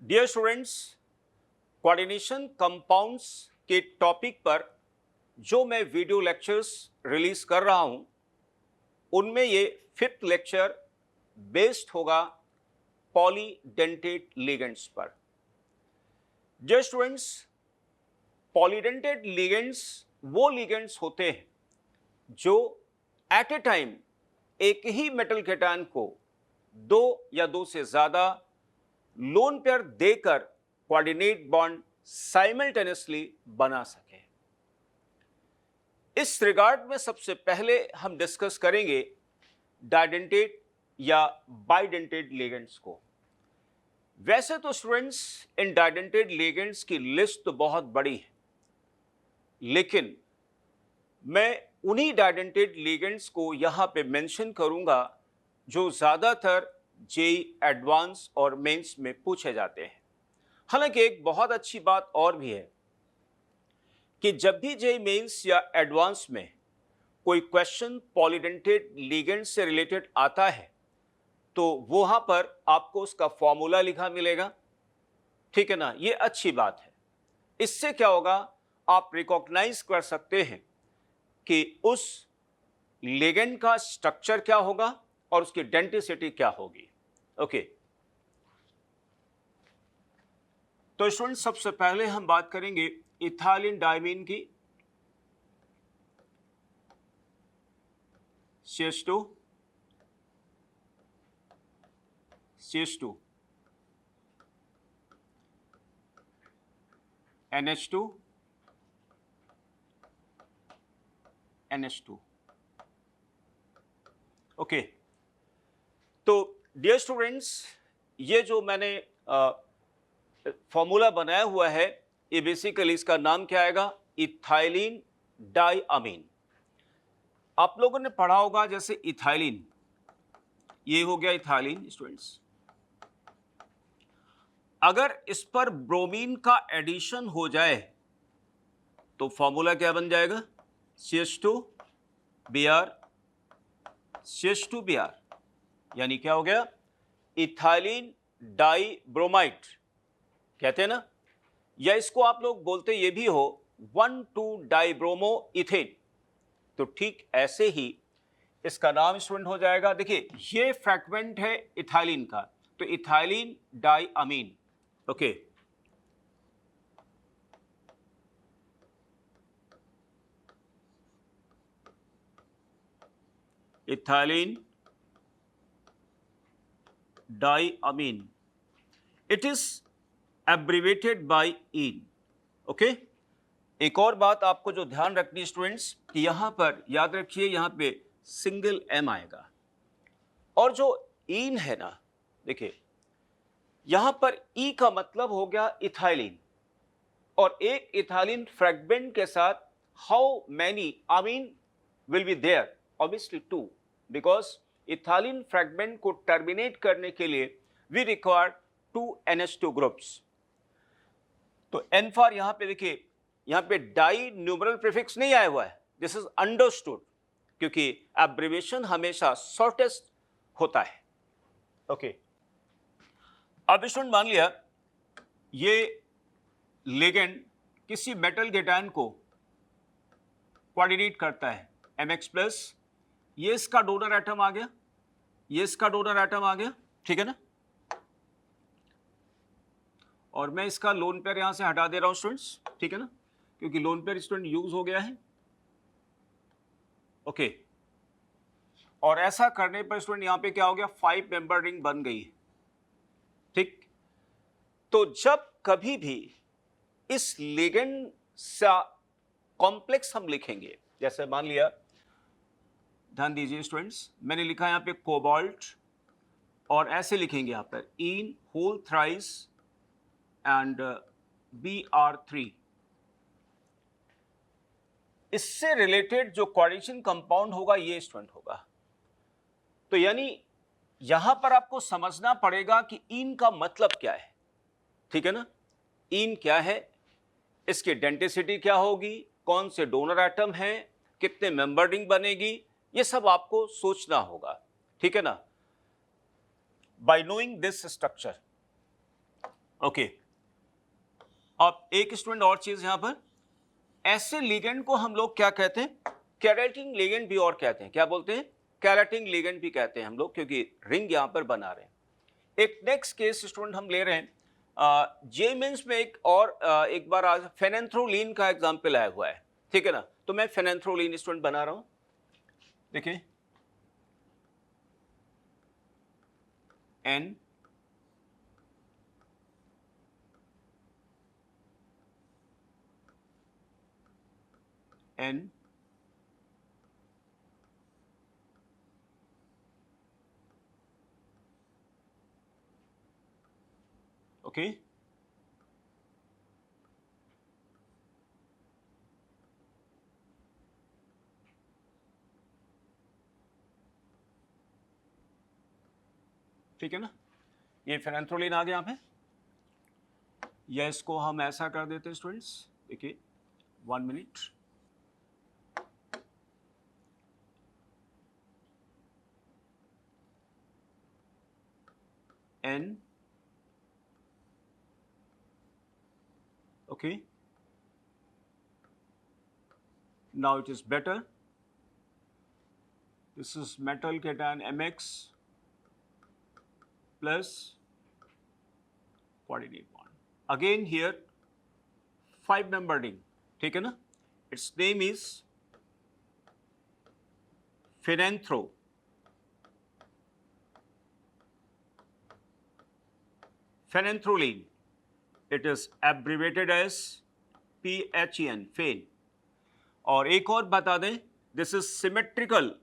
Dear students, coordination compounds के topic पर जो मैं वीडियो लेक्चर्स रिलीज कर रहा हूं उनमें ये 5th लेक्चर बेस्ड होगा पॉलीडेंटेट लिगेंड्स पर। डियर स्टूडेंट्स, पॉलीडेंटेट लिगेंड्स वो लिगेंड्स होते हैं जो एट ए टाइम एक ही मेटल कैटायन को दो या दो से ज्यादा लोन पेयर देकर कोऑर्डिनेट बॉन्ड साइमल्टेनियसली बना सके। इस रिगार्ड में सबसे पहले हम डिस्कस करेंगे डाइडेंटेट या बाइडेंटेट लिगेंड्स को। वैसे तो स्टूडेंट्स इन डाइडेंटेट लिगेंड्स की लिस्ट तो बहुत बड़ी है, लेकिन मैं उन्हीं डाइडेंटेट लिगेंड्स को यहां पे मेंशन करूंगा जो ज्यादातर जेई एडवांस और मेंस में पूछे जाते हैं। हालांकि एक बहुत अच्छी बात और भी है कि जब भी जेई मेंस या एडवांस में कोई क्वेश्चन पॉलीडेंटेट लिगेंड्स से रिलेटेड आता है तो वहां पर आपको उसका फॉर्मूला लिखा मिलेगा, ठीक है ना। ये अच्छी बात है। इससे क्या होगा, आप रिकॉग्नाइज कर सकते हैं कि उस लिगेंड का स्ट्रक्चर क्या होगा और उसकी डेंटिसिटी क्या होगी। ओके, तो स्टूडेंट सबसे पहले हम बात करेंगे इथाइलिन डायमीन की। CH2 CH2 NH2 NH2। Okay, तो डियर स्टूडेंट्स, ये जो मैंने फॉर्मूला बनाया हुआ है ये बेसिकली इसका नाम क्या आएगा, इथाइलिन डाइअमीन। आप लोगों ने पढ़ा होगा जैसे इथाइलिन, ये हो गया इथाइलिन स्टूडेंट्स। अगर इस पर ब्रोमीन का एडिशन हो जाए तो फॉर्मूला क्या बन जाएगा, CH2Br CH2Br, यानी क्या हो गया, इथाइलिन डाइब्रोमाइड कहते हैं ना, या इसको आप लोग बोलते ये भी हो 1,2-डाइब्रोमो इथेन। तो ठीक ऐसे ही इसका नाम स्टूडेंट हो जाएगा। देखिए ये फ्रैगमेंट है इथाइलिन का, तो ethylene diamine. Okay, ethylene diamine, it is abbreviated by en. Okay, एक और बात आपको जो ध्यान रखनी है स्टूडेंट्स कि यहां पर याद रखिए, यहां पे सिंगल एम आएगा और जो इन है ना, देखिए यहां पर ई का मतलब हो गया इथाइलिन, और एक इथाइलिन फ्रैगमेंट के साथ how many amine will be there, obviously 2, because ethylene fragment को टर्मिनेट करने के लिए वी रिक्वायर 2 NH2 ग्रुप्स। तो एन फॉर यहां पे देखिए, यहां पे डाई न्यूमरल प्रीफिक्स नहीं आया हुआ है, दिस इज अंडरस्टूड, क्योंकि एब्रिविएशन हमेशा शॉर्टेस्ट होता है। ओके, अब स्टूडेंट मान लिया ये लिगेंड किसी मेटल कैटायन को कोऑर्डिनेट करता है MX+, ये इसका डोनर एटम आ गया, ये इसका डोनर एटम आ गया, ठीक है ना, और मैं इसका लोन पेयर यहां से हटा दे रहा हूं स्टूडेंट्स, ठीक है ना, क्योंकि लोन पेयर स्टूडेंट यूज हो गया है। ओके, और ऐसा करने पर स्टूडेंट यहां पे क्या हो गया, 5 मेंबर रिंग बन गई, ठीक। तो जब कभी भी इस लिगेंड सा कॉम्प्लेक्स हम लिखेंगे, जैसे मान लिया, ध्यान दीजिए स्टूडेंट्स, मैंने लिखा यहां पे कोबाल्ट, और ऐसे लिखेंगे यहां पर in whole thrice and Br3। इससे रिलेटेड जो कोऑर्डिनेशन कंपाउंड होगा ये स्टूडेंट होगा। तो यानी यहां पर आपको समझना पड़ेगा कि इन का मतलब क्या है, ठीक है ना, इन क्या है, इसकी डेंटिसिटी क्या होगी, कौन से डोनर एटम है, कितने मेंबर रिंग बनेगी, ये सब आपको सोचना होगा, ठीक है ना। Bye knowing this structure okay अब एक स्टूडेंट और चीज यहां पर, ऐसे लिगेंड को हम लोग क्या कहते हैं, कैरेटिंग लिगेंड भी और कहते हैं, क्या बोलते हैं, कैरेटिंग लिगेंड भी कहते हैं हम लोग, क्योंकि रिंग यहां पर बना रहे हैं। एक नेक्स्ट केस स्टूडेंट हम ले रहे हैं जे मेंस में, एक और एक बार आज फेनेंथ्रोलिन का एग्जांपल आया हुआ है, ठीक है ना। तो मैं फेनेंथ्रोलिन स्टूडेंट बना रहा हूं, देखिए एन एन ओके ठीक है ना, ये फेनेंथ्रोलिन आ गया यहाँ पे, या इसको हम ऐसा कर देते हैं स्टूडेंट्स, देखिए 1 minute, N okay, now it is better, this is metal cation MX plus coordinate bond, again here 5 member ring, ठीक है ना, its name is phenanthro, phenanthroline, it is abbreviated as PHEN, फेन। और एक और बता दें, this is symmetrical,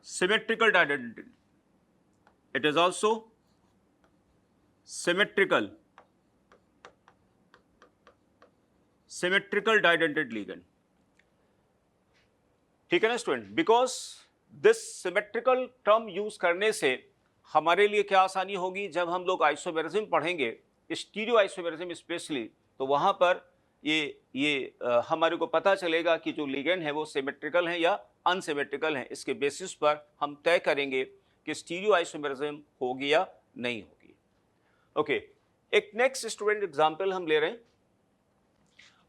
symmetrical didentate, it is also symmetrical didentate ligand, ठीक है ना student. Because this symmetrical term use करने से हमारे लिए क्या आसानी होगी, जब हम लोग आइसोमेरिज्म पढ़ेंगे, स्टीरियो आइसोमेरिज्म स्पेशली, तो वहां पर ये हमारे को पता चलेगा कि जो लिगेंड है वो सिमेट्रिकल है या अनसिमेट्रिकल है। इसके बेसिस पर हम तय करेंगे कि स्टीरियो आइसोमेरिज्म होगी या नहीं होगी। ओके एक नेक्स्ट स्टूडेंट एग्जांपल हम ले रहे हैं।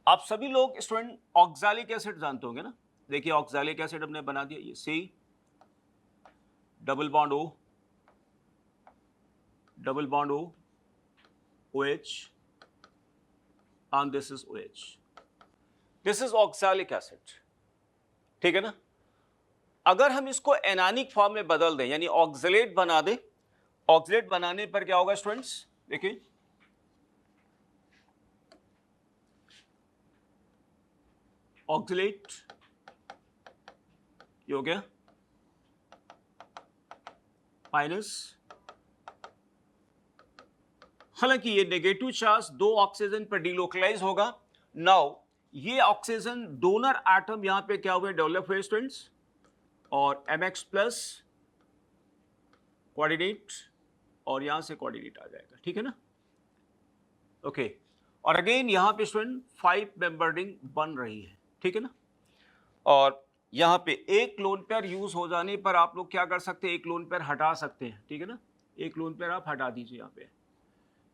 आप सभी लोग स्टूडेंट ऑक्सैलिक एसिड जानते होंगे ना, देखिए ऑक्सैलिक एसिड हमने बना दिया, ये C double bond O OH and this is OH, this is oxalic acid, ठीक है ना। अगर हम इसको एनानिक फॉर्म में बदल दें, यानी ऑक्सलेट बना दें, ऑक्सलेट बनाने पर क्या होगा स्टूडेंट्स, देखिए ऑक्सलेट ये हो गया माइनस, हालांकि ये नेगेटिव चार्ज 2 ऑक्सीजन पर डिलोकलाइज होगा। नाउ ये ऑक्सीजन डोनर एटम यहां पे क्या हुए, डेवलप हुए स्टूडेंट्स, और MX प्लस कोऑर्डिनेट और यहां से कोऑर्डिनेट आ जाएगा, ठीक है ना। ओके और अगेन यहां पे स्टूडेंट 5 मेंबर रिंग बन रही है, ठीक है ना। और यहां पे एक लोन पेयर यूज हो जाने पर आप लोग क्या कर सकते हैं, एक लोन पेयर हटा सकते हैं, ठीक है ना। एक लोन पेयर आप हटा दीजिए यहां पे,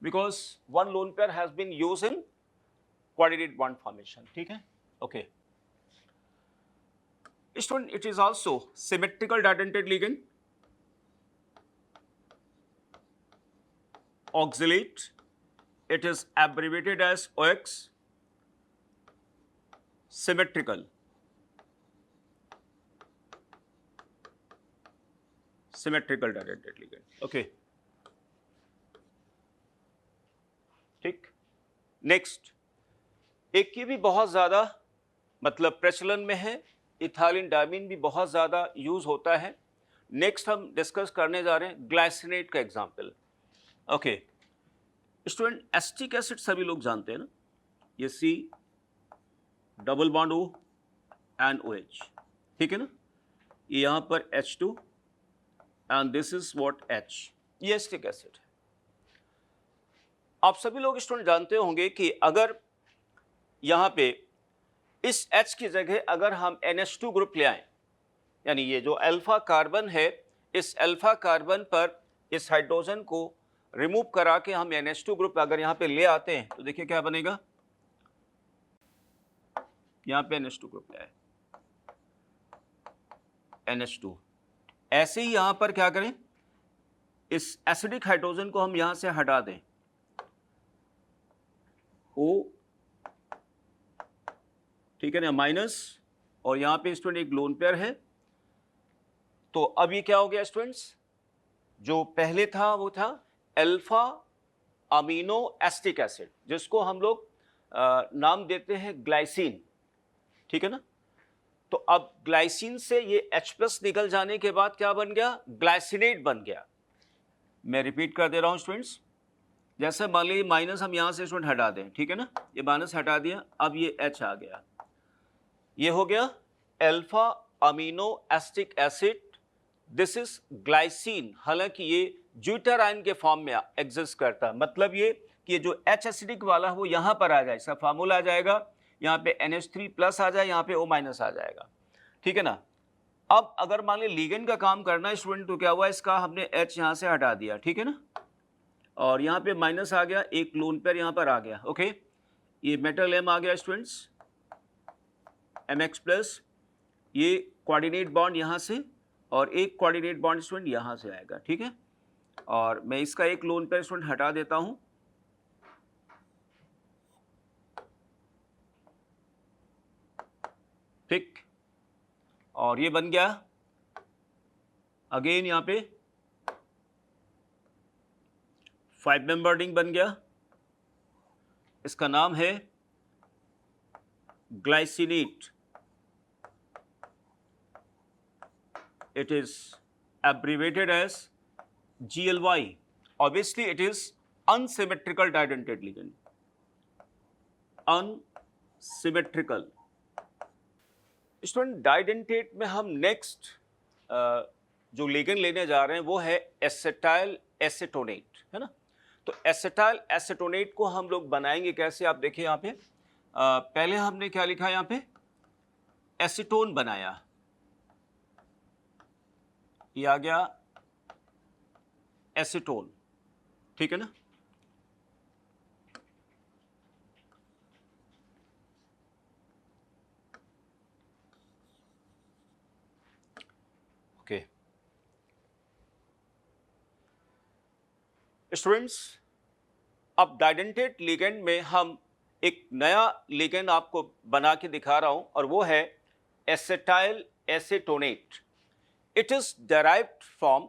because one lone pair has been used in coordinate bond formation, ठीक है। okay student, it is also symmetrical didentate ligand, oxalate, it is abbreviated as OX, symmetrical didentate ligand, okay ठीक। Next एक ये भी बहुत ज़्यादा मतलब प्रचलन में है, इथाइलिन डायमीन भी बहुत ज़्यादा यूज होता है। नेक्स्ट हम डिस्कस करने जा रहे हैं ग्लाइसिनेट का example. Okay student acetic acid सभी लोग जानते हैं ना, ये C double bond O and OH, ठीक है ना। ये यहाँ पर H2 and this is what H, ये एसिटिक एसिड है। आप सभी लोग स्टूडेंट जानते होंगे कि अगर यहाँ पे इस H की जगह अगर हम NH2 ग्रुप ले आए, यानी ये जो अल्फा कार्बन है इस अल्फा कार्बन पर इस हाइड्रोजन को रिमूव करा के हम NH2 ग्रुप अगर यहाँ पे ले आते हैं तो देखिए क्या बनेगा, यहाँ पे NH2 ग्रुप है, NH2। ऐसे ही यहाँ पर क्या करें, इस एसिडिक हाइड्रोजन को हम यहाँ से हटा दें, O, ठीक है ना, माइनस, और यहाँ पे स्टूडेंट एक लोन पेयर है। तो अब ये क्या हो गया स्टूडेंट्स, जो पहले था वो था अल्फा अमीनो एसिटिक एसिड, जिसको हम लोग नाम देते हैं ग्लाइसिन, ठीक है ना। तो अब ग्लाइसिन से ये H+ निकल जाने के बाद क्या बन गया, ग्लाइसिनेट बन गया। मैं रिपीट कर दे रहा हूं स्टूडेंट्स, जैसे मान लीजिए माइनस हम यहां से स्टूडेंट हटा दें, ठीक है ना, ये माइनस हटा दिया, अब ये H आ गया, ये हो गया alpha amino acetic acid, this is glycine. हालांकि ये ज्यूटर आयन के फॉर्म में एग्जिस्ट करता है, मतलब ये कि ये जो H एसिडिक वाला है वो यहां पर आ जाए, इसका फार्मूला आ जाएगा, यहाँ पे NH3+ आ जाए, यहाँ पे O- आ जाएगा, ठीक है ना। अब अगर मान लीजिए लिगेंड का काम करना है स्टूडेंट, तो क्या हुआ, इसका हमने H यहाँ से हटा दिया, ठीक है ना, और यहाँ पे माइनस आ गया, एक लोन पेयर यहाँ पर आ गया, ओके। ये मेटल M आ गया स्टूडेंट्स, MX+, ये कोऑर्डिनेट बॉन्ड यहाँ से, और एक कोऑर्डिनेट बॉन्ड स्टूडेंट यहाँ से आएगा, ठीक है। और मैं इसका एक लोन पेयर स्टूडेंट हटा देता हूँ, ठीक, और ये बन गया अगेन यहाँ पे 5 मेंबर रिंग बन गया, इसका नाम है glycinate, it is abbreviated as GLY. Obviously it is unsymmetrical didentate ligand, unsymmetrical। Student डाइडेंटेट में हम नेक्स्ट जो लिगेंड लेने जा रहे हैं वो है एसिटाइल एसीटोनेट, है ना। तो एसिटाइल एसीटोनेट को हम लोग बनाएंगे कैसे, आप देखिए यहाँ पे पहले हमने क्या लिखा, यहाँ पे एसीटोन बनाया, ये आ गया एसीटोन, ठीक है ना। ओके स्टूडेंट्स, अब डाइडेंटेट लिगेंड में हम एक नया लिगेंड आपको बना के दिखा रहा हूं, और वो है acetyl acetonate. It is derived from,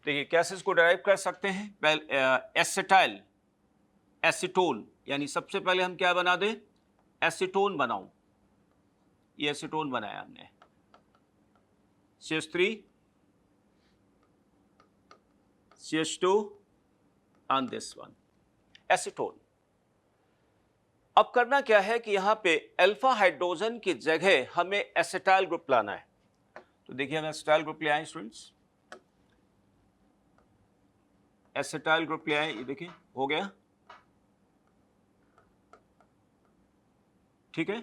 देखिए कैसे इसको डेराइव कर सकते हैं, पहले एसिटाइल एसीटोन, यानी सबसे पहले हम क्या बना दें, एसीटोन बनाऊं, ये एसीटोन बनाया हमने, CH3 CH2 and this one acetone. अब करना क्या है कि यहां पे अल्फा हाइड्रोजन की जगह हमें एसिटाइल ग्रुप लाना है। तो देखिए हम एसिटाइल ग्रुप ले आए स्टूडेंट्स, एसिटाइल ग्रुप ले आए, ये देखिए हो गया, ठीक है।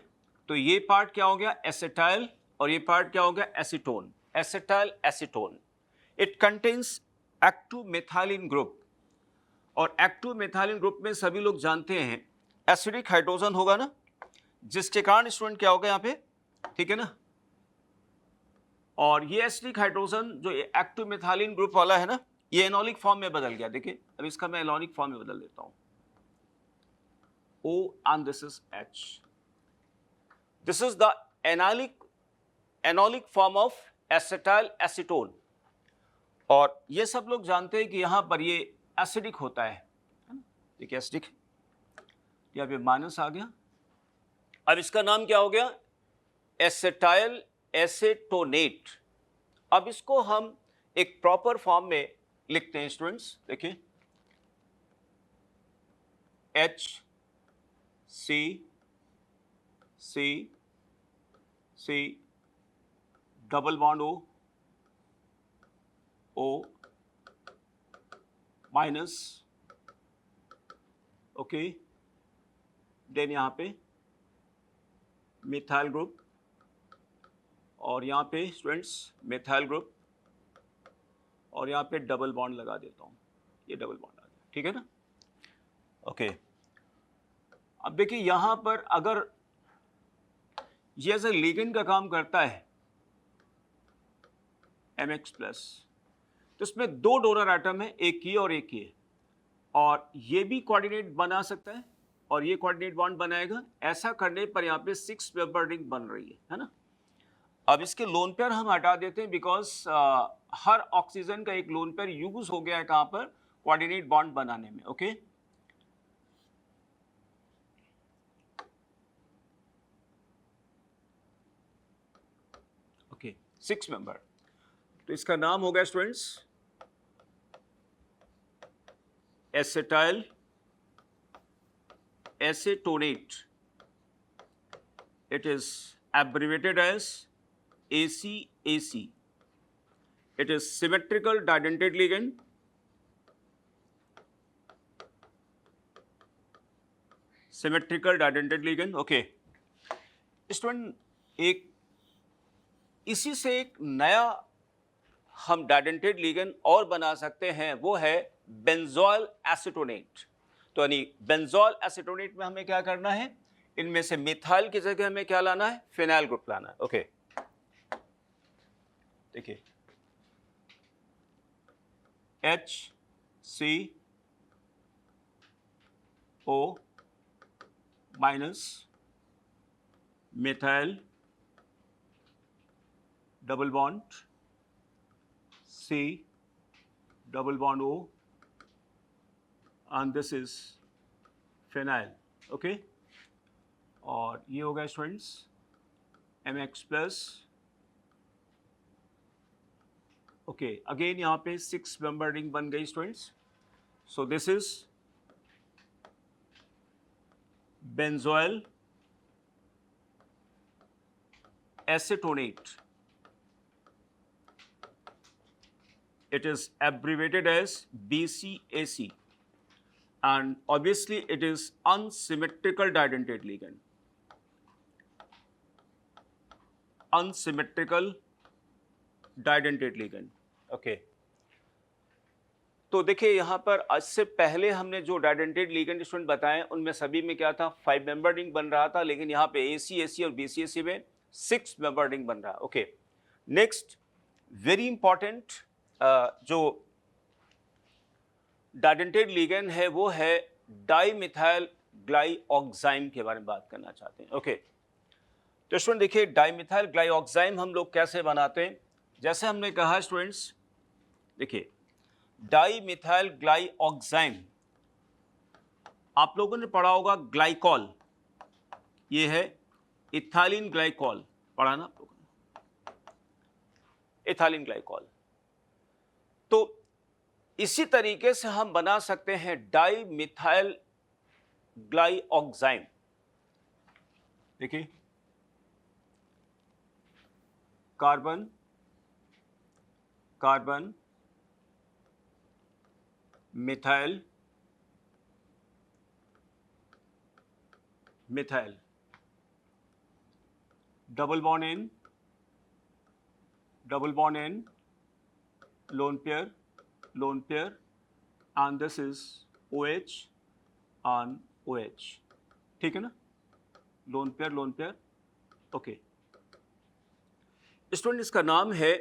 तो ये पार्ट क्या हो गया एसिटाइल, और ये पार्ट क्या हो गया acetone, acetyl acetone. It contains active methylene group, और एक्टिव मेथाइलिन ग्रुप में सभी लोग जानते हैं एसिडिक हाइड्रोजन होगा ना, जिसके कारण स्टूडेंट क्या होगा यहाँ पे, ठीक है ना। और ये एसिडिक हाइड्रोजन जो एक्टिव मेथाइलिन ग्रुप वाला है ना, ये एनोलिक फॉर्म में बदल गया, देखिए अब इसका मैं एनोलिक फॉर्म में बदल देता हूं, O and this is H, this is the enolic form of acetyl acetone. और ये सब लोग जानते हैं कि यहां पर ये एसिडिक होता है ना, देखिए एसिडिक, यहाँ पे माइनस आ गया, अब इसका नाम क्या हो गया एसिटाइल एसीटोनेट। अब इसको हम एक प्रॉपर फॉर्म में लिखते हैं स्टूडेंट्स, देखिए H C double bond O minus, okay, then यहाँ पे मिथाइल ग्रुप, और यहाँ पे स्टूडेंट्स मिथाइल ग्रुप, और यहाँ पे डबल बॉन्ड लगा देता हूँ, ये डबल बॉन्ड आ गया, ठीक है ना। ओके, अब देखिए यहाँ पर अगर ये एज ए लिगेंड का काम करता है MX प्लस, तो इसमें दो डोनर एटम है, एक ये और एक ये, और ये भी कोऑर्डिनेट बना सकता है और ये कोऑर्डिनेट बॉन्ड बनाएगा। ऐसा करने पर यहाँ पे 6 मेंबर रिंग बन रही है ना। अब इसके लोन पेयर हम हटा देते हैं बिकॉज हर ऑक्सीजन का एक लोन पेयर यूज हो गया है कहाँ पर, कोऑर्डिनेट बॉन्ड बनाने में। ओके, ओके 6 मेंबर, तो इसका नाम हो गया students acetyl acetonate. It is abbreviated as ACAC. It is symmetrical didentate ligand. Symmetrical didentate ligand. Okay. Student, एक इसी से एक नया हम डाइडेंटेट लिगेंड और बना सकते हैं, वो है बेंजोइल एसीटोनेट। तो यानी बेंजोइल एसीटोनेट में हमें क्या करना है, इनमें से मिथाइल की जगह हमें क्या लाना है, फिनाइल ग्रुप लाना है। ओके, देखिए HCO minus methyl double bond C double bond O and this is phenyl. Okay, और ये हो गया students MX plus. Okay, again यहाँ पे 6 मेंबर रिंग बन गई students. So this is benzoyl acetonate. It is abbreviated as BCAC and obviously it is unsymmetrical didentate ligand. Unsymmetrical didentate ligand. Okay. तो देखिए यहाँ पर इससे पहले हमने जो डाइडेंटेट लिगेंड स्टूडेंट बताए उनमें सभी में क्या था, 5 मेंबर रिंग बन रहा था, लेकिन यहाँ पे ACAC और BCAC में 6 मेंबर रिंग बन रहा है। ओके, नेक्स्ट वेरी इंपॉर्टेंट जो डाइडेंटेट लिगेंड है वो है डाइमिथाइल ग्लाइऑक्साइम के बारे में बात करना चाहते हैं। ओके, तो स्टूडेंट देखिए डाइमिथाइल ग्लाइऑक्साइम हम लोग कैसे बनाते हैं, जैसे हमने कहा स्टूडेंट्स, देखिए डाइमिथाइल ग्लाइऑक्साइम आप लोगों ने पढ़ा होगा ग्लाइकॉल, ये है इथाइलिन ग्लाइकॉल, पढ़ा ना आप लोगों ने, इथाइलिन ग्लाइकॉल। तो इसी तरीके से हम बना सकते हैं डाइमिथाइल ग्लाइऑक्साइम। देखिए carbon carbon methyl methyl double bond N lone pair and this is OH and OH, ठीक है ना, लोन पेयर। ओके स्टूडेंट, इसका नाम है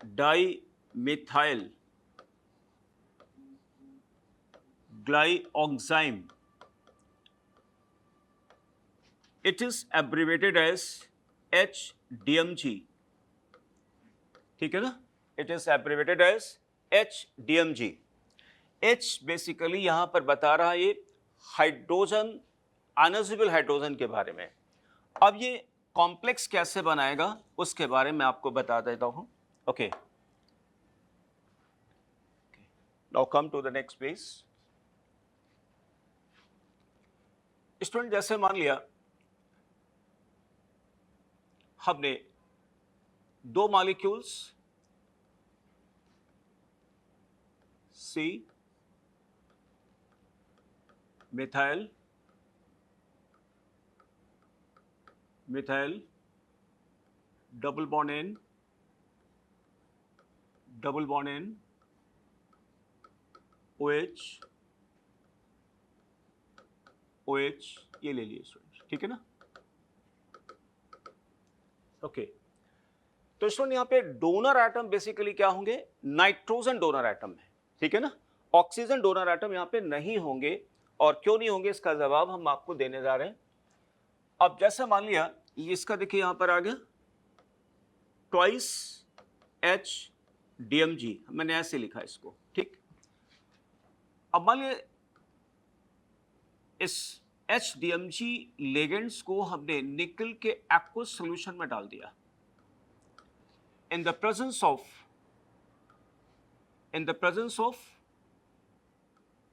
dimethyl glyoxime. It is abbreviated as HDMG, ठीक है ना, it is abbreviated as HDMG। H basically यहां पर बता रहा है ये हाइड्रोजन, अनस्टेबल हाइड्रोजन के बारे में। अब ये कॉम्प्लेक्स कैसे बनाएगा उसके बारे में आपको बता देता हूं। Okay, now come to the next page. Student, जैसे मान लिया हमने दो molecules C methyl double bond N double bond N, OH, OH ये ले लिए स्टूडेंट, ठीक है ना। ओके तो स्टूडेंट यहाँ पे डोनर एटम बेसिकली क्या होंगे, नाइट्रोजन डोनर एटम है, ठीक है ना। ऑक्सीजन डोनर एटम यहाँ पे नहीं होंगे, और क्यों नहीं होंगे इसका जवाब हम आपको देने जा रहे हैं। अब जैसे मान लिया ये इसका देखिए यहां पर आ गया ट्वाइस HDMG, मैंने ऐसे लिखा इसको, ठीक। अब मान लिया इस HDMG लेगेंड्स को हमने निकल के एक्वस सॉल्यूशन में डाल दिया in the presence of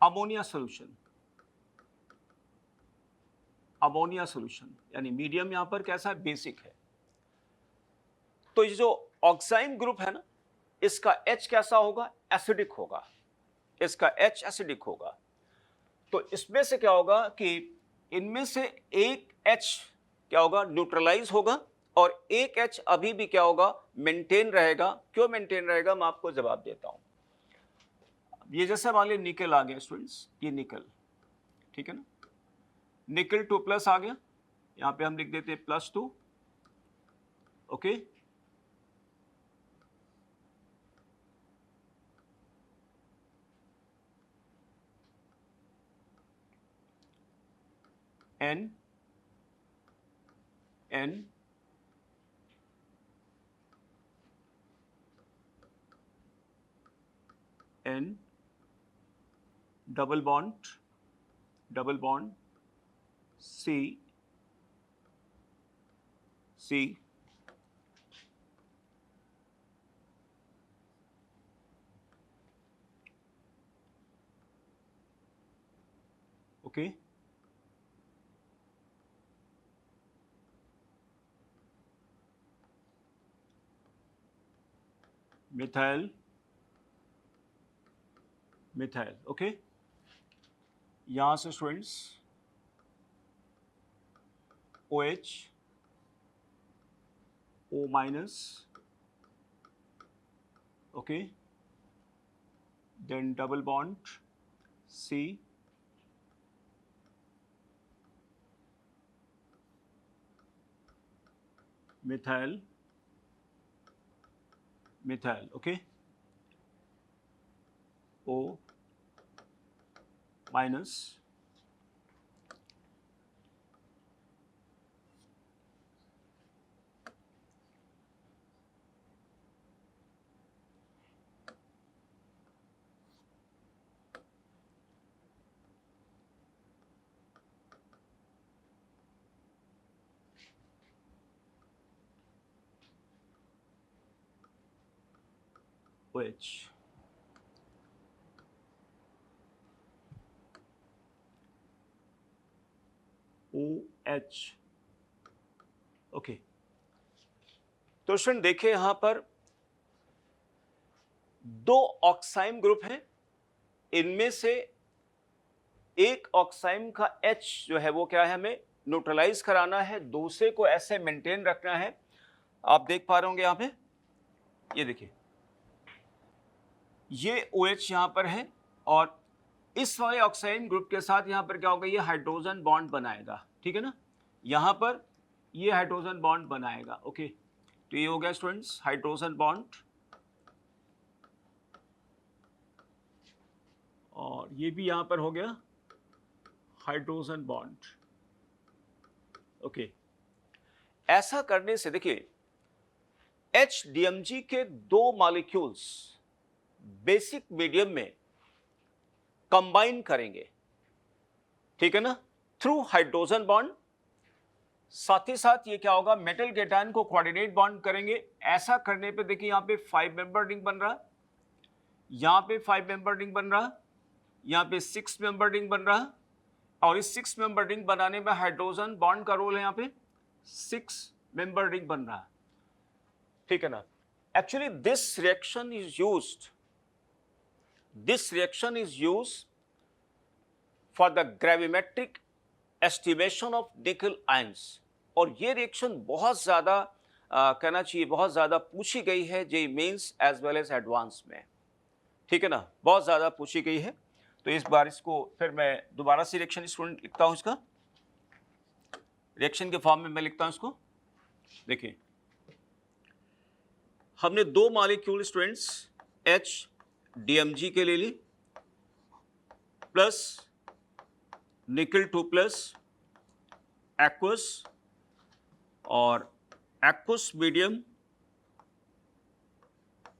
ammonia solution, यानी मीडियम यहां पर कैसा है, बेसिक है। तो ये जो ऑक्साइम ग्रुप है ना, इसका H कैसा होगा, एसिडिक होगा, इसका H एसिडिक होगा। तो इसमें से क्या होगा कि इनमें से एक H क्या होगा, न्यूट्रलाइज होगा, और एक H अभी भी क्या होगा, मेंटेन रहेगा। क्यों मेंटेन रहेगा, मैं आपको जवाब देता हूं। ये जैसे मान लीजिए निकल आ गया स्टूडेंट्स, ये निकल, ठीक है ना, निकल 2+ आ गया, यहां पे हम लिख देते हैं +2, okay. N double bond C okay. Methyl, okay. यहां से students OH, O-, okay, then double bond C, methyl, okay, O-, OH, OH, okay. तो स्टूडेंट देखिए यहां पर दो ऑक्साइम ग्रुप हैं, इनमें से एक ऑक्साइम का H जो है वो क्या है, हमें न्यूट्रलाइज कराना है, दूसरे को ऐसे मेंटेन रखना है। आप देख पा रहे होंगे यहां पे, ये देखिए ये OH यहां पर है, और इस वाले ऑक्साइड ग्रुप के साथ यहां पर क्या होगा, ये हाइड्रोजन बॉन्ड बनाएगा, ठीक है ना। यहां पर ये हाइड्रोजन बॉन्ड बनाएगा, ओके। तो ये हो गया स्टूडेंट्स हाइड्रोजन बॉन्ड, और ये भी यहां पर हो गया हाइड्रोजन बॉन्ड, ओके। ऐसा करने से देखिए HDMG के दो मॉलिक्यूल्स बेसिक मीडियम में कंबाइन करेंगे, ठीक है ना, थ्रू हाइड्रोजन बॉन्ड। साथ ही साथ ये क्या होगा, मेटल केटायन को कोऑर्डिनेट बॉन्ड करेंगे। ऐसा करने पे देखिए यहां पे 5 मेंबर रिंग बन रहा, यहां पे 5 मेंबर रिंग बन रहा, यहां पे 6 मेंबर रिंग बन रहा, और इस 6 मेंबर रिंग बनाने में हाइड्रोजन बॉन्ड का रोल है, यहां पे 6 मेंबर रिंग बन रहा, ठीक है ना। Actually this reaction is used for the gravimetric estimation of निकल आयंस, और ये रिएक्शन बहुत ज्यादा कहना चाहिए बहुत ज़्यादा पूछी गई है JEE mains as well as advance में, ठीक है ना, बहुत ज़्यादा पूछी गई है। तो इस बार इसको फिर मैं दोबारा से रिएक्शन स्टूडेंट लिखता हूँ, इसका रिएक्शन के फॉर्म में मैं लिखता हूँ इसको। देखिए हमने दो मॉलिक्यूल स्टूडेंट्स HDMG के ले ली प्लस निकल 2 प्लस एक्वस, और एक्वस मीडियम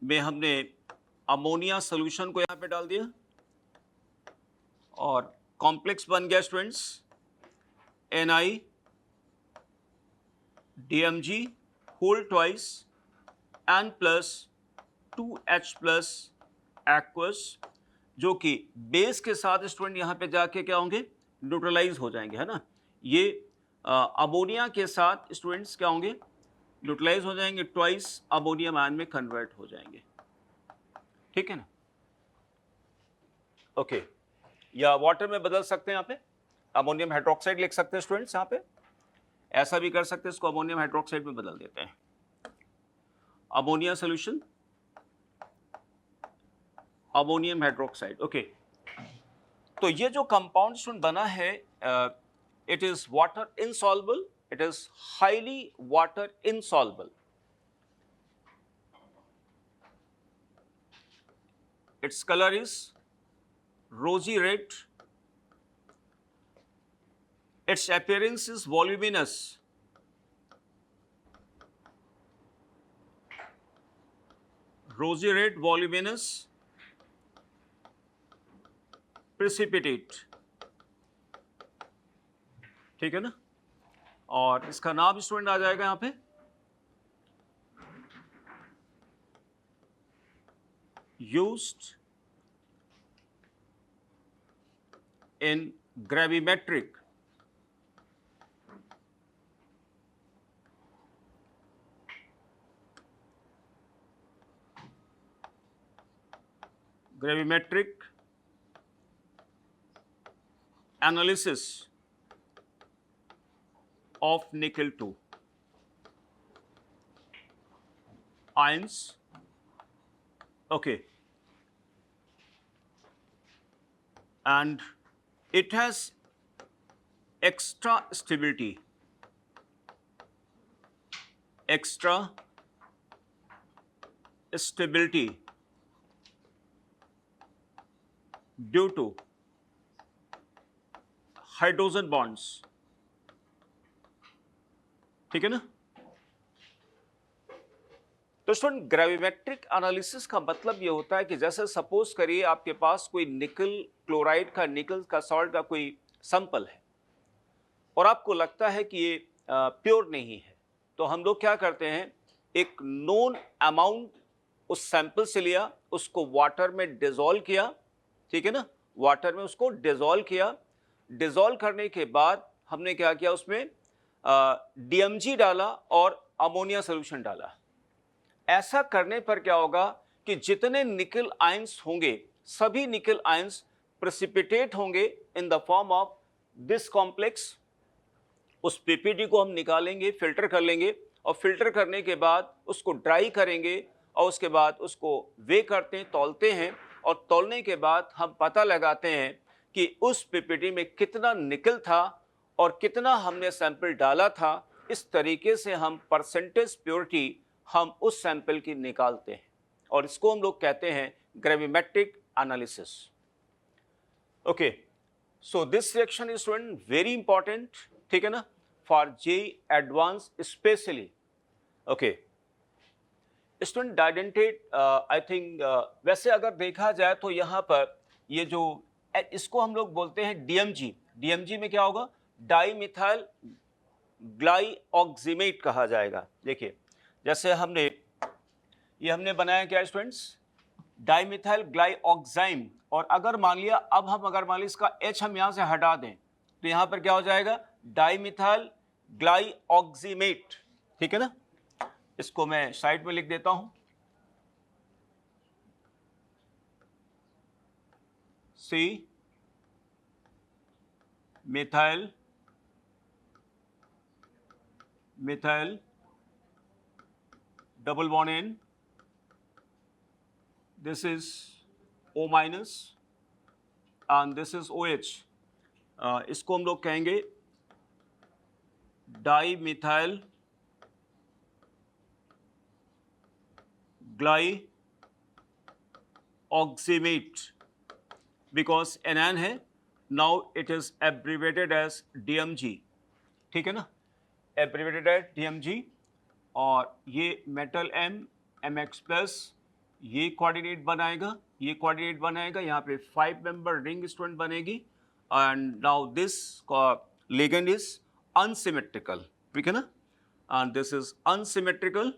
में हमने अमोनिया सॉल्यूशन को यहाँ पे डाल दिया और कॉम्प्लेक्स बन गया students NiDMG whole twice N plus 2H plus aqueous, जो कि बेस के साथ स्टूडेंट यहाँ पे जाके क्या होंगे, न्यूट्रलाइज हो जाएंगे, है ना। ये अमोनिया के साथ स्टूडेंट्स क्या होंगे, न्यूट्रलाइज हो जाएंगे, ट्वाइस अमोनियम आयन में कन्वर्ट हो जाएंगे, ठीक है ना। ओके, या वाटर में बदल सकते हैं, यहाँ पे अमोनियम हाइड्रोक्साइड लिख सकते हैं स्टूडेंट्स, यहाँ पे ऐसा भी कर सकते हैं, इसको अमोनियम हाइड्रोक्साइड में बदल देते हैं, ammonia solution ammonium hydroxide. Okay, तो ये जो कंपाउंड स्टूडेंट बना है, it is water insoluble, it is highly water insoluble, its color is rosy red, its appearance is voluminous, rosy red voluminous precipitate, ठीक है ना। और इसका नाम स्टूडेंट आ जाएगा यहाँ पे used in gravimetric analysis of nickel 2 ions. Okay, and it has extra stability due to hydrogen bonds, ठीक है ना। तो स्टूडेंट ग्रेविमेट्रिक एनालिसिस का मतलब ये होता है कि जैसे सपोज करिए आपके पास कोई निकल क्लोराइड का, निकल का सॉल्ट का कोई सैंपल है और आपको लगता है कि ये प्योर नहीं है, तो हम लोग क्या करते हैं, एक नोन अमाउंट उस सैंपल से लिया, उसको वाटर में डिसॉल्व किया, ठीक है ना, वाटर में उसको डिसॉल्व किया, डिसॉल्व करने के बाद हमने क्या किया, उसमें DMG डाला और अमोनिया सोल्यूशन डाला। ऐसा करने पर क्या होगा कि जितने निकल आयंस होंगे, सभी निकल आयंस प्रेसिपिटेट होंगे in the form of this complex. उस PPT को हम निकालेंगे, फिल्टर कर लेंगे और फिल्टर करने के बाद उसको ड्राई करेंगे और उसके बाद उसको वे करते हैं, तौलते हैं, और तौलने के बाद हम पता लगाते हैं कि उस PPT में कितना निकल था और कितना हमने सैंपल डाला था। इस तरीके से हम परसेंटेज प्योरिटी हम उस सैंपल की निकालते हैं और इसको हम लोग कहते हैं gravimetric analysis. Okay, so this reaction is student very important, ठीक है ना, for JEE advance specially. Okay student, डाइडेंटेट I think वैसे अगर देखा जाए तो यहाँ पर ये जो इसको हम लोग बोलते हैं DMG। DMG में क्या होगा, डाइमिथाइल ग्लाइऑक्सिमेट कहा जाएगा। देखिए जैसे हमने बनाया क्या स्टूडेंट्स, डाइमिथाइल ग्लाइऑक्साइम, और अगर मान लिया, अब हम अगर मान लिया इसका H हम यहाँ से हटा दें तो यहाँ पर क्या हो जाएगा, डाइमिथाइल ग्लाइऑक्सिमेट, ठीक है ना। इसको मैं साइड में लिख देता हूं, C methyl double bond N, this is O minus and this is OH. इसको हम लोग कहेंगे di methyl glyoximate, because NN है. Now it is abbreviated as DMG. ठीक है ना, एब्रीवेटेड एज DMG. और ये मेटल MX प्लस ये कोऑर्डिनेट बनाएगा, ये कोऑर्डिनेट बनाएगा, यहाँ पे 5 मेंबर रिंग स्टूडेंट बनेगी. And now this ligand is unsymmetrical, ठीक है ना, and this is unsymmetrical.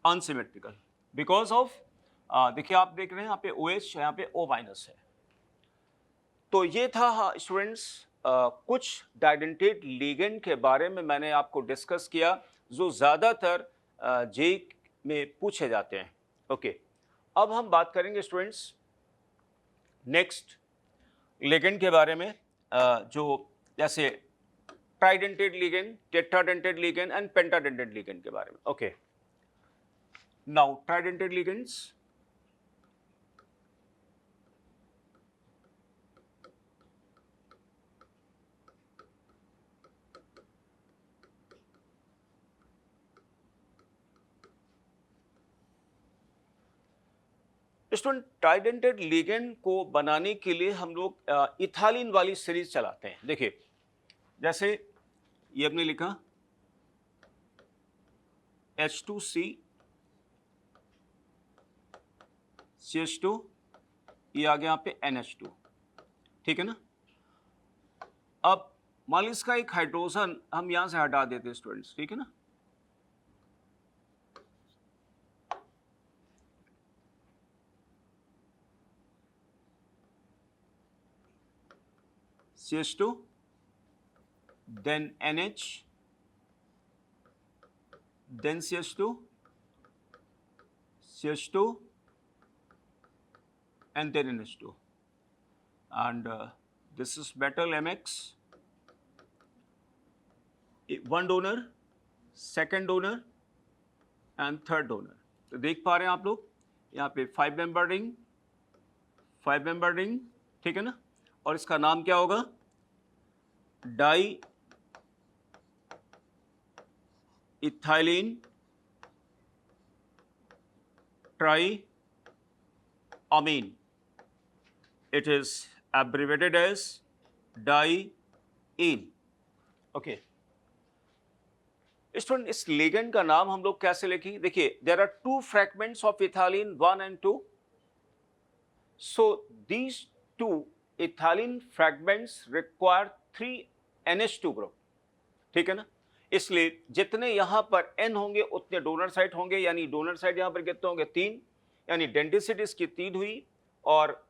Unsymmetrical because of देखिए आप देख रहे हैं यहाँ पे OH, यहाँ पे O माइनस है. तो ये था स्टूडेंट्स कुछ डाइडेंटेट लिगेंड के बारे में मैंने आपको डिस्कस किया जो ज़्यादातर जे में पूछे जाते हैं. ओके, अब हम बात करेंगे स्टूडेंट्स नेक्स्ट लिगेंड के बारे में, जो जैसे ट्राइडेंटेड ligand, tetradentate ligand and पेंटाडेंटेड ligand के बारे में. Okay, now ट्राइडेंटेड ligands. Student ट्राइडेंटेड ligand को बनाने के लिए हम लोग इथालीन वाली सीरीज चलाते हैं. देखिए जैसे ये हमने लिखा H2C CH2, ये आ गया यहाँ पे NH2. ठीक है ना. अब मान लीजिए इसका एक हाइड्रोजन हम यहां से हटा देते हैं स्टूडेंट्स. ठीक है ना, CH2, then NH, then CH2, CH2, and then NH2. And this is metal MX. One donor, second donor, and third donor. तो देख पा रहे हैं आप लोग यहाँ पे 5 मेंबर रिंग, 5 मेंबर रिंग. ठीक है ना, और इसका नाम क्या होगा, di ethylene tri amine. It is abbreviated as dien. Okay student, इस लिगेंड का नाम हम लोग कैसे लिखें. देखिए there are 2 fragments of ethylene 1 and 2. So these 2 ethylene fragments require 3 NH2 group. ठीक है ना, इसलिए जितने यहां पर N होंगे उतने डोनर साइट होंगे, यानी डोनर साइट यहां पर कितने होंगे 3, यानी डेंसिटी इसकी 3 हुई. और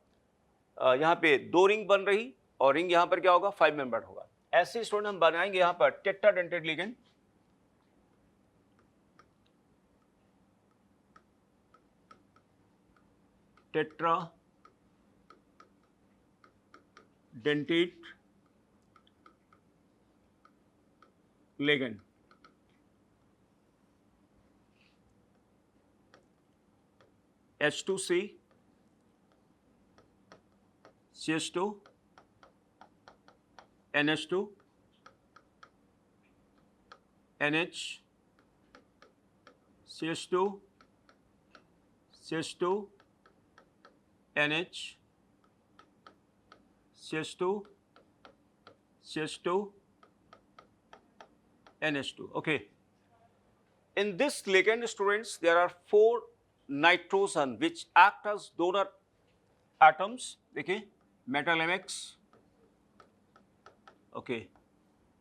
यहां पे 2 रिंग बन रही और रिंग यहां पर क्या होगा 5 मेंबर होगा. ऐसे स्टूडेंट हम बनाएंगे यहां पर tetradentate ligand. Tetradentate ligand. H2C, CH2, NH2, NH, CH2, CH2, NH, CH2, CH2, NH2. Okay. In this ligand, students, there are 4 nitrogen which act as donor atoms. देखिए metal MX, okay,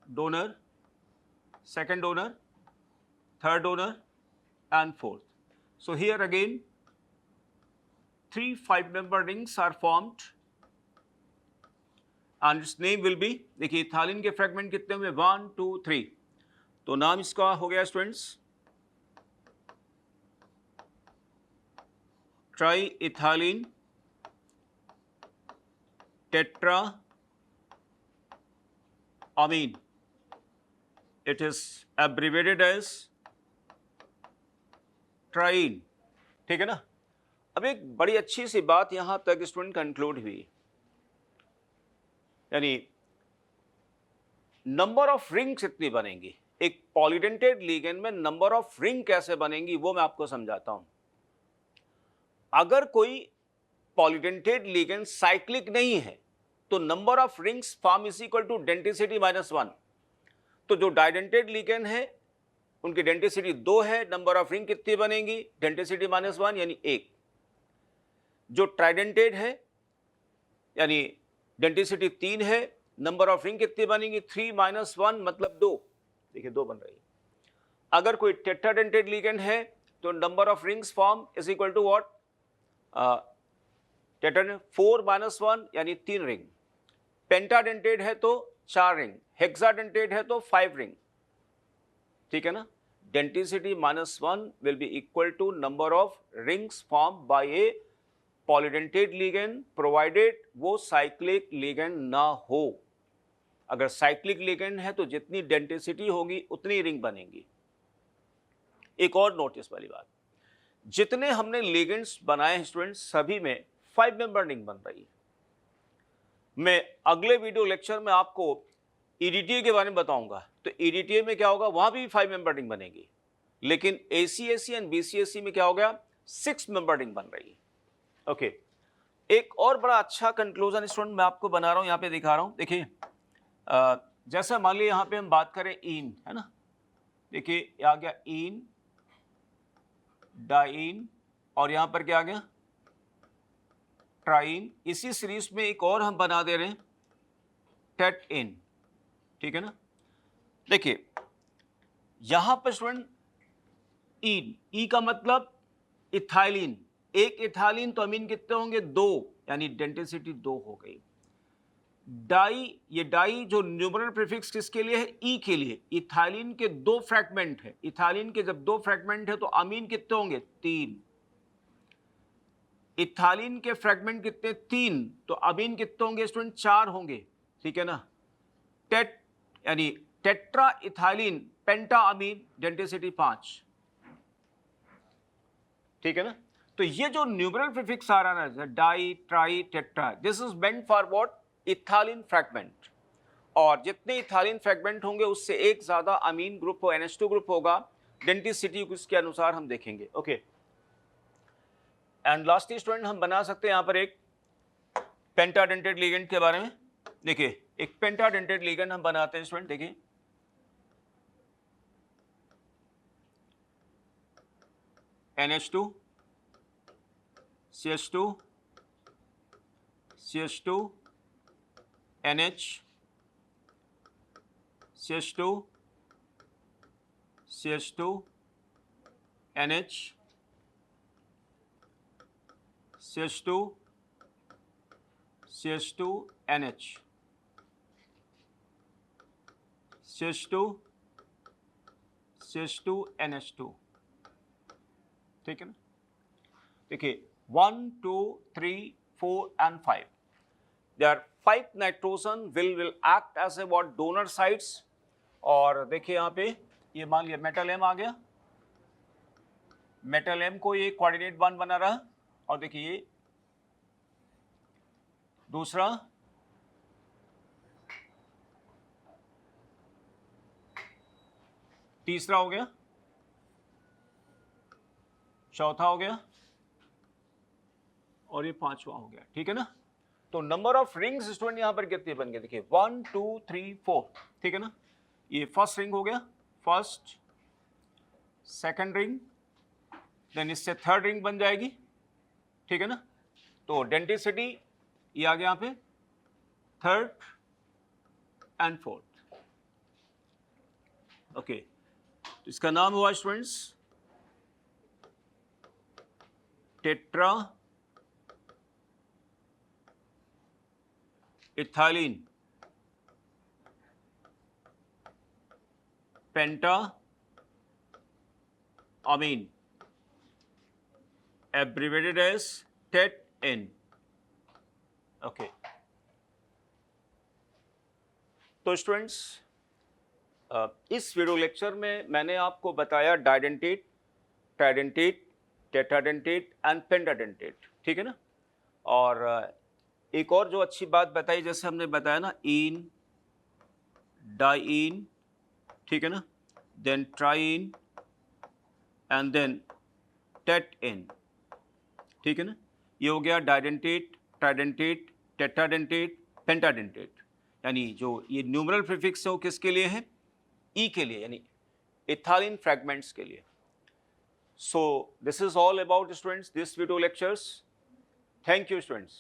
donor, second donor, third donor, and fourth. So here again 3 5 member rings are formed and its name will be, देखिए इथालिन के fragment कितने हुए 1 2 3. तो नाम इसका हो गया students try इथालिन tetra amine. It is abbreviated as ट्राइन. ठीक है ना. अब एक बड़ी अच्छी सी बात यहां तक स्टूडेंट कंक्लूड हुई, यानी नंबर ऑफ रिंग्स कितनी बनेंगी. एक पॉलीडेंटेड लिगेंड में नंबर ऑफ रिंग कैसे बनेंगी वो मैं आपको समझाता हूं. अगर कोई पॉलीडेंटेड लिगेंड साइक्लिक नहीं है तो number of rings form is equal to denticity -1. तो जो डाइडेंटेड लिगेंड है उनकी डेंसिटी 2 है, नंबर ऑफ रिंग कितनी बनेंगी, डेंसिटी -1 यानी 1. जो ट्राइडेंटेड है यानी डेंसिटी 3 है, नंबर ऑफ रिंग कितनी बनेंगी, 3 - 1 मतलब 2. देखिए 2 बन रही है. अगर कोई टेट्राडेंटेड लिगेंड है तो number of rings form is equal to what, tetradent 4 - 1 यानी 3 रिंग. पेंटाडेंटेड है तो 4 रिंग, हेक्साडेंटेड है तो 5 रिंग. ठीक है ना. Denticity -1 will be equal to number of rings form by a polydentate ligand provided वो साइक्लिक लिगेंड ना हो. अगर साइक्लिक लिगेंड है तो जितनी डेंसिटी होगी उतनी रिंग बनेंगी. एक और नोटिस वाली बात, जितने हमने लिगेंड्स बनाए हैं स्टूडेंट्स सभी में 5 मेंबर रिंग बन रही है. मैं अगले वीडियो लेक्चर में आपको EDTA के बारे में बताऊंगा. तो EDTA में क्या होगा, वहां भी 5 मेंबर रिंग बनेगी. लेकिन ACAC एंड BCAC में क्या हो गया, 6 मेंबर रिंग बन रही है. ओके. एक और बड़ा अच्छा कंक्लूजन स्टूडेंट मैं आपको बना रहा हूं, यहां पे दिखा रहा हूं. देखिए जैसे मान लीजिए यहां पे हम बात करें इन, है ना. देखिए आ गया इन, डाइन, और यहां पर क्या आ गया, ट्राइन. इसी सीरीज में एक और हम बना दे रहे हैं, टेट इन. ठीक है ना. देखिए यहां पर स्टूडेंट इन, ई का मतलब इथाइलिन. एक इथाइलिन तो अमीन कितने होंगे, 2, यानी डेंसिटी 2 हो गई. डाई, ये डाई जो न्यूमरल प्रीफिक्स किसके लिए है, ई के लिए. इथाइलिन के 2 फ्रैगमेंट है. इथाइलिन के जब 2 फ्रैगमेंट है तो अमीन कितने होंगे, 3. इथाइलिन के फ्रैगमेंट कितने, 3, तो अमीन कितने होंगे स्टूडेंट, 4 होंगे. ठीक है ना. टेट यानी टेट्रा इथाइलिन पेंटा अमीन, डेंसिटी 5. ठीक है ना. तो ये जो न्यूमरल प्रीफिक्स आ रहा है ना, di, tri, tetra, this is meant for what, ethylene fragment. और जितने इथाइलिन फ्रैगमेंट होंगे उससे एक ज्यादा अमीन ग्रुप हो, NH2 ग्रुप होगा. डेंसिटी उसके अनुसार हम देखेंगे. ओके. एंड लास्टली स्टूडेंट हम बना सकते हैं यहां पर एक पेंटाडेंटेड लिगेंड के बारे में. देखिए एक पेंटाडेंटेड लिगेंड हम बनाते हैं स्टूडेंट. देखिए NH2 CH2 CH2 NH CH2 CH2 NH CH2 CH2 NH CH2 CH2 NH2. ठीक है ना. देखिए 1 2 3 4 and 5, there are 5 nitrogen will act as a what, donor sites. और देखिए यहाँ पे ये मान लिया मेटल M आ गया, मेटल M को ये कोऑर्डिनेट 1 बना रहा. और देखिए ये दूसरा, तीसरा हो गया, चौथा हो गया, और ये 5वां हो गया. ठीक है ना. तो नंबर ऑफ रिंग्स स्टूडेंट यहां पर कितने बन गए, देखिए 1 2 3 4. ठीक है ना. ये फर्स्ट रिंग हो गया, फर्स्ट सेकंड रिंग, देन इससे थर्ड रिंग बन जाएगी. ठीक है ना. तो डेंसिटी ये आ गया यहां पे, थर्ड एंड फोर्थ. ओके. इसका नाम हुआ स्टूडेंट्स टेट्रा इथाइलिन पेंटा अमीन, abbreviated as TET-N. ओके. तो स्टूडेंट्स इस वीडियो लेक्चर में मैंने आपको बताया डाइडेंटेट, ट्राइडेंटेट, टेट्राडेंटेट एंड पेंटाडेंटेट, ठीक है ना। और एक और जो अच्छी बात बताई, जैसे हमने बताया ना, इन, डाइन, ठीक है ना, then trien and then tet en, ठीक है ना। ये हो गया डाइडेंटेट, ट्राइडेंटेट, टेट्राडेंटेट, पेंटाडेंटेट। यानी जो ये न्यूमरल प्रीफिक्स है वो किसके लिए है? ई के लिए, यानी इथाइलिन फ्रैगमेंट्स के लिए। So this is all about students, this video lectures. Thank you students.